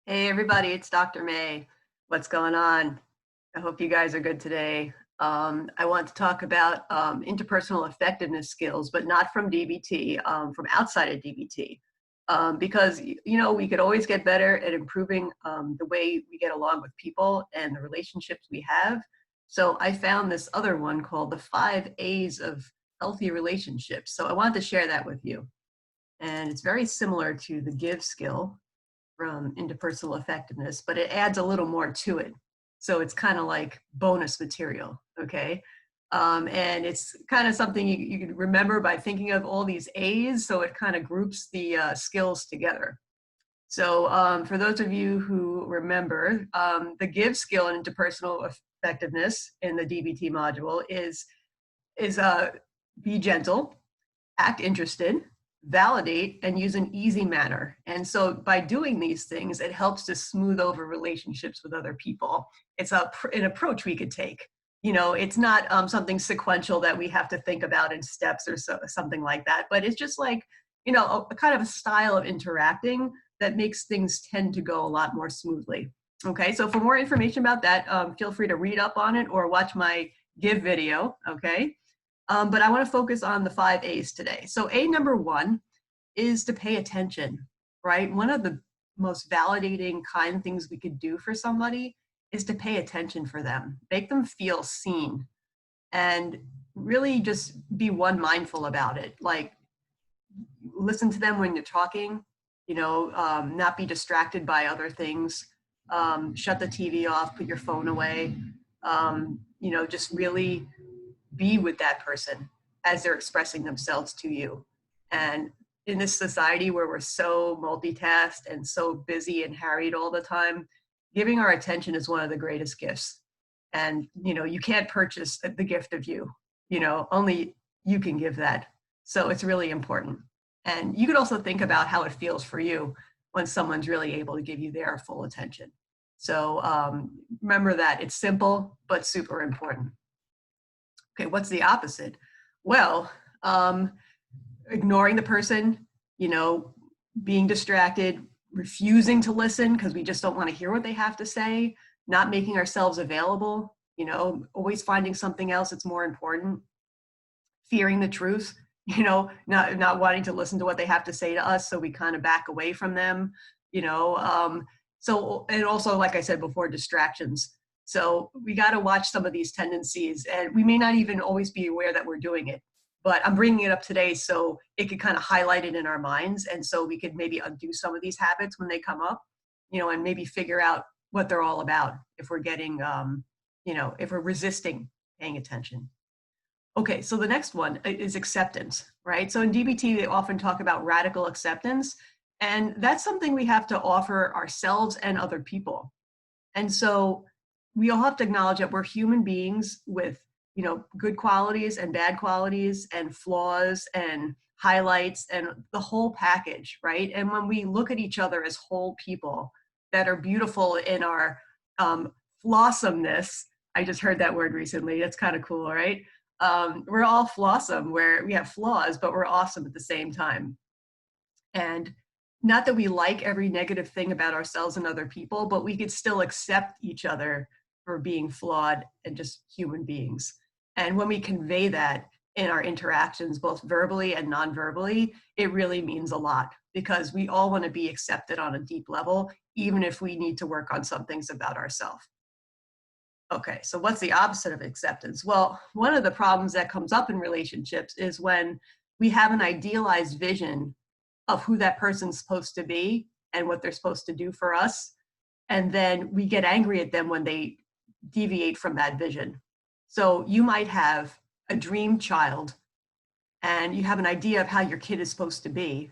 Hey everybody, it's Dr. May. What's going on? I hope you guys are good today. I want to talk about interpersonal effectiveness skills, but not from DBT, from outside of DBT. Because, we could always get better at improving the way we get along with people and the relationships we have. So I found this other one called the 5 A's of healthy relationships. So I wanted to share that with you. And it's very similar to the give skill from interpersonal effectiveness, but it adds a little more to it. So it's kind of like bonus material, okay? And it's kind of something you can remember by thinking of all these A's, so it kind of groups the skills together. So for those of you who remember, the give skill in interpersonal effectiveness in the DBT module is be gentle, act interested, validate, and use an easy manner. And so by doing these things, it helps to smooth over relationships with other people. It's an approach we could take. It's not something sequential that we have to think about in steps or something like that, but it's just like, a kind of a style of interacting that makes things tend to go a lot more smoothly. Okay, so for more information about that, feel free to read up on it or watch my give video, okay? But I want to focus on the 5 A's today. So A number one is to pay attention, right? One of the most validating kind things we could do for somebody is to pay attention for them, make them feel seen, and really just be mindful about it. Like listen to them when you're talking, not be distracted by other things. Shut the TV off, put your phone away. Just really be with that person as they're expressing themselves to you. And in this society where we're so multitasked and so busy and harried all the time, giving our attention is one of the greatest gifts. And, you can't purchase the gift of you, only you can give that. So it's really important. And you could also think about how it feels for you when someone's really able to give you their full attention. So remember that it's simple, but super important. Okay, what's the opposite? Well, ignoring the person, being distracted, refusing to listen because we just don't want to hear what they have to say, not making ourselves available, always finding something else that's more important, fearing the truth, not wanting to listen to what they have to say to us, so we kind of back away from them, so, and also, like I said before, distractions. So we got to watch some of these tendencies, and we may not even always be aware that we're doing it, but I'm bringing it up today so it could kind of highlight it in our minds, and so we could maybe undo some of these habits when they come up, and maybe figure out what they're all about if we're getting, if we're resisting paying attention. Okay, so the next one is acceptance, right? So in DBT, they often talk about radical acceptance, and that's something we have to offer ourselves and other people. And so we all have to acknowledge that we're human beings with, good qualities and bad qualities and flaws and highlights and the whole package, right? And when we look at each other as whole people that are beautiful in our flawsomeness, I just heard that word recently. That's kind of cool, right? We're all flawsome, where we have flaws, but we're awesome at the same time. And not that we like every negative thing about ourselves and other people, but we could still accept each other for being flawed and just human beings. And when we convey that in our interactions, both verbally and non-verbally, it really means a lot, because we all want to be accepted on a deep level, even if we need to work on some things about ourselves. Okay, so what's the opposite of acceptance? Well, one of the problems that comes up in relationships is when we have an idealized vision of who that person's supposed to be and what they're supposed to do for us. And then we get angry at them when they deviate from that vision. So you might have a dream child and you have an idea of how your kid is supposed to be.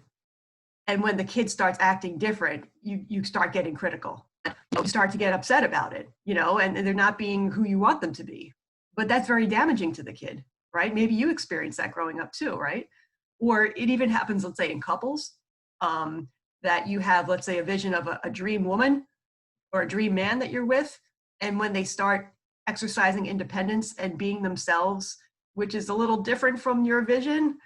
And when the kid starts acting different, you start getting critical. You start to get upset about it, and they're not being who you want them to be. But that's very damaging to the kid, right? Maybe you experienced that growing up too, right? Or it even happens, let's say, in couples, that you have, let's say, a vision of a dream woman or a dream man that you're with. And when they start exercising independence and being themselves, which is a little different from your vision,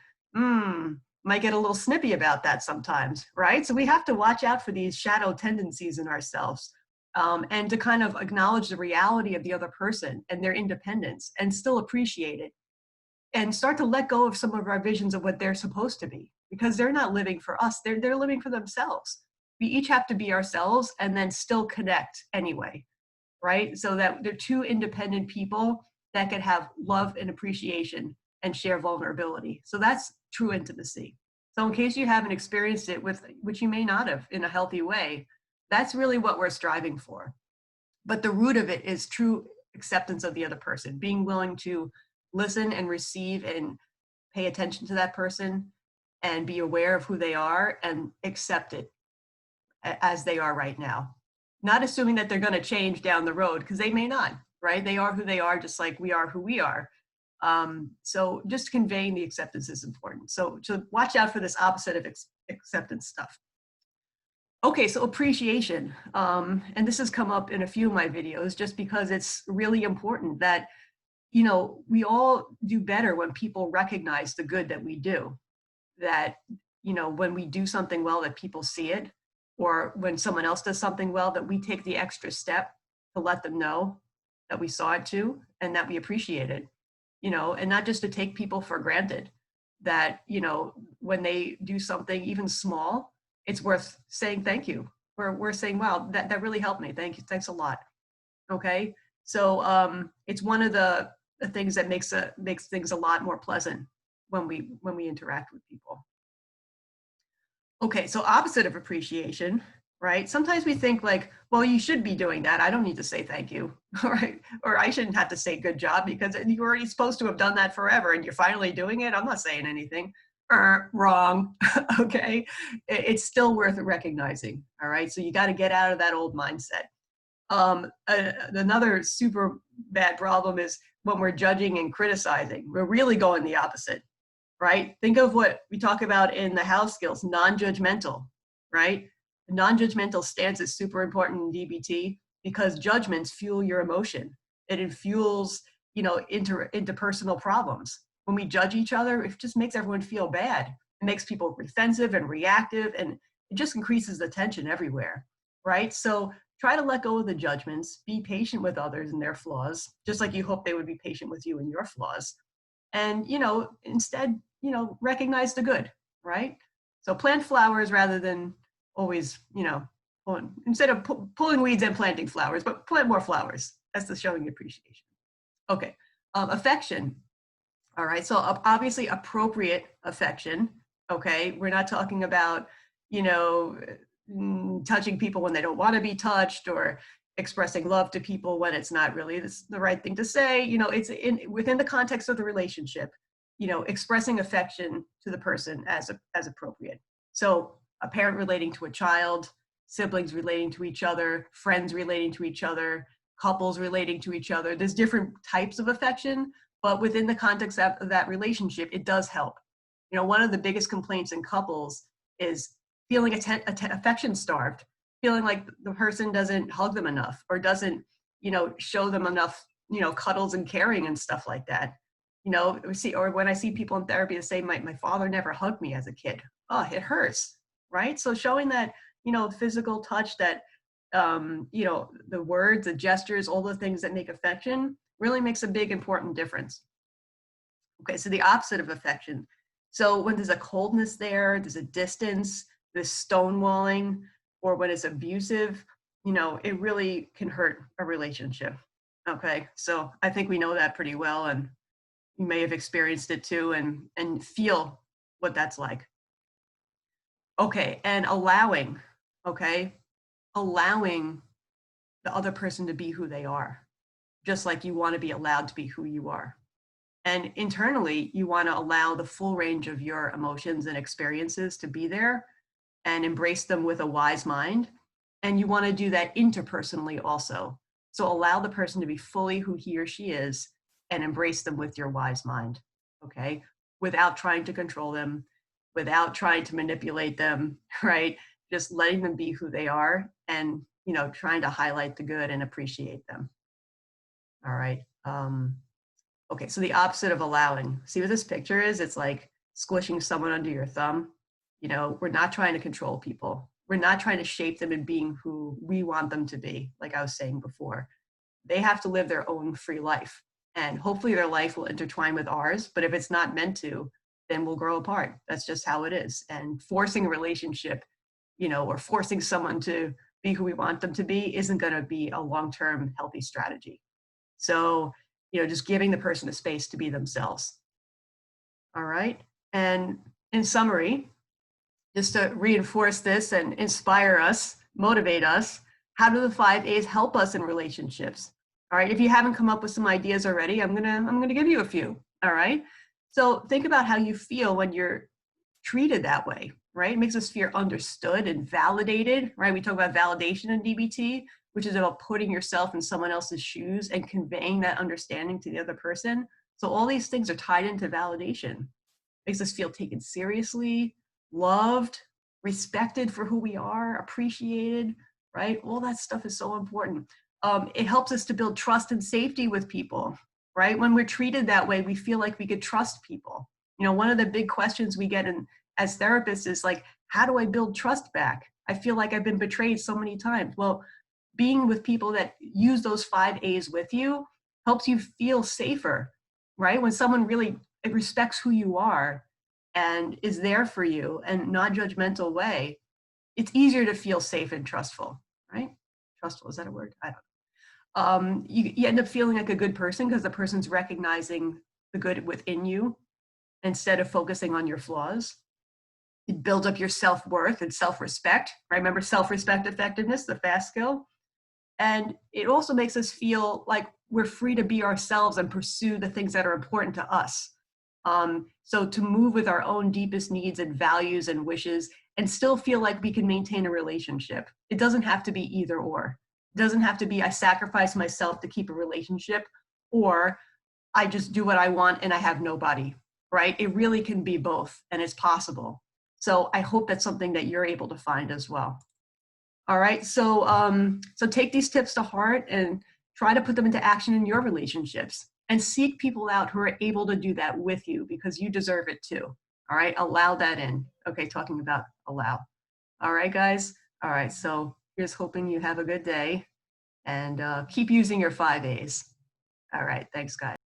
might get a little snippy about that sometimes, right? So we have to watch out for these shadow tendencies in ourselves, and to kind of acknowledge the reality of the other person and their independence and still appreciate it and start to let go of some of our visions of what they're supposed to be, because they're not living for us. They're living for themselves. We each have to be ourselves and then still connect anyway, right? So that they're two independent people that can have love and appreciation and share vulnerability. So that's true intimacy. So in case you haven't experienced it with, which you may not have in a healthy way, that's really what we're striving for. But the root of it is true acceptance of the other person, being willing to listen and receive and pay attention to that person and be aware of who they are and accept it as they are right now. Not assuming that they're going to change down the road, because they may not, right? They are who they are, just like we are who we are. So just conveying the acceptance is important. So watch out for this opposite of acceptance stuff. Okay, so appreciation. And this has come up in a few of my videos just because it's really important that, you know, we all do better when people recognize the good that we do. That, you know, when we do something well, that people see it, or when someone else does something well, that we take the extra step to let them know that we saw it too and that we appreciate it, you know, and not just to take people for granted. That, you know, when they do something even small, it's worth saying thank you. We're saying, wow, that really helped me. Thank you. Thanks a lot. Okay. So it's one of the things that makes things a lot more pleasant when we interact with people. Okay, so opposite of appreciation, right? Sometimes we think like, well, you should be doing that. I don't need to say thank you, all right? Or I shouldn't have to say good job because you're already supposed to have done that forever and you're finally doing it. I'm not saying anything. Wrong, okay? It's still worth recognizing, all right? So you got to get out of that old mindset. Another super bad problem is when we're judging and criticizing. We're really going the opposite, right? Think of what we talk about in the house skills, non-judgmental, right? The non-judgmental stance is super important in DBT because judgments fuel your emotion. It fuels, you know, interpersonal problems. When we judge each other, it just makes everyone feel bad. It makes people defensive and reactive, and it just increases the tension everywhere, right? So try to let go of the judgments, be patient with others and their flaws, just like you hope they would be patient with you and your flaws. And, you know, instead, you know, recognize the good, right? So plant flowers rather than always, you know, instead of pulling weeds and planting flowers, but plant more flowers. That's the showing appreciation. Okay, affection. All right, so obviously appropriate affection. Okay, we're not talking about, you know, touching people when they don't want to be touched, or expressing love to people when it's not really the right thing to say. You know, it's within the context of the relationship, you know, expressing affection to the person as appropriate. So a parent relating to a child, siblings relating to each other, friends relating to each other, couples relating to each other. There's different types of affection, but within the context of that relationship, it does help. You know, one of the biggest complaints in couples is feeling affection starved, feeling like the person doesn't hug them enough or doesn't, you know, show them enough, you know, cuddles and caring and stuff like that. You know, or when I see people in therapy that say, my father never hugged me as a kid. Oh, it hurts, right? So showing that, you know, physical touch, that, you know, the words, the gestures, all the things that make affection really makes a big, important difference. Okay, so the opposite of affection. So when there's a coldness there's a distance, this stonewalling, or when it's abusive, you know, it really can hurt a relationship. Okay, so I think we know that pretty well, and you may have experienced it too, and feel what that's like. Okay, and allowing, okay, allowing the other person to be who they are, just like you want to be allowed to be who you are. And internally, you want to allow the full range of your emotions and experiences to be there and embrace them with a wise mind. And you want to do that interpersonally also. So allow the person to be fully who he or she is and embrace them with your wise mind, okay? Without trying to control them, without trying to manipulate them, right? Just letting them be who they are and, you know, trying to highlight the good and appreciate them. All right. Okay, so the opposite of allowing. See what this picture is? It's like squishing someone under your thumb. You know, we're not trying to control people. We're not trying to shape them in being who we want them to be, like I was saying before. They have to live their own free life. And hopefully their life will intertwine with ours. But if it's not meant to, then we'll grow apart. That's just how it is. And forcing a relationship, you know, or forcing someone to be who we want them to be isn't going to be a long-term healthy strategy. So, you know, just giving the person a space to be themselves. All right. And in summary, just to reinforce this and inspire us, motivate us, how do the 5 A's help us in relationships? All right. If you haven't come up with some ideas already, I'm gonna give you a few. All right. So think about how you feel when you're treated that way, right? It makes us feel understood and validated, right? We talk about validation in DBT, which is about putting yourself in someone else's shoes and conveying that understanding to the other person. So all these things are tied into validation. Makes us feel taken seriously, loved, respected for who we are, appreciated, right? All that stuff is so important. It helps us to build trust and safety with people, right? When we're treated that way, we feel like we could trust people. You know, one of the big questions we get as therapists is like, how do I build trust back? I feel like I've been betrayed so many times. Well, being with people that use those 5 A's with you helps you feel safer, right? When someone really respects who you are and is there for you and non-judgmental way, it's easier to feel safe and trustful, right? Trustful, is that a word? I don't know. You end up feeling like a good person because the person's recognizing the good within you instead of focusing on your flaws. It builds up your self-worth and self-respect, right? Remember self-respect effectiveness, the FAST skill? And it also makes us feel like we're free to be ourselves and pursue the things that are important to us. So to move with our own deepest needs and values and wishes and still feel like we can maintain a relationship. It doesn't have to be either or. It doesn't have to be I sacrifice myself to keep a relationship or I just do what I want and I have nobody, right? It really can be both and it's possible. So I hope that's something that you're able to find as well. All right, so take these tips to heart and try to put them into action in your relationships and seek people out who are able to do that with you because you deserve it too. All right, allow that in. Okay, talking about allow. All right, guys. All right, so here's hoping you have a good day and keep using your 5 A's. All right, thanks, guys.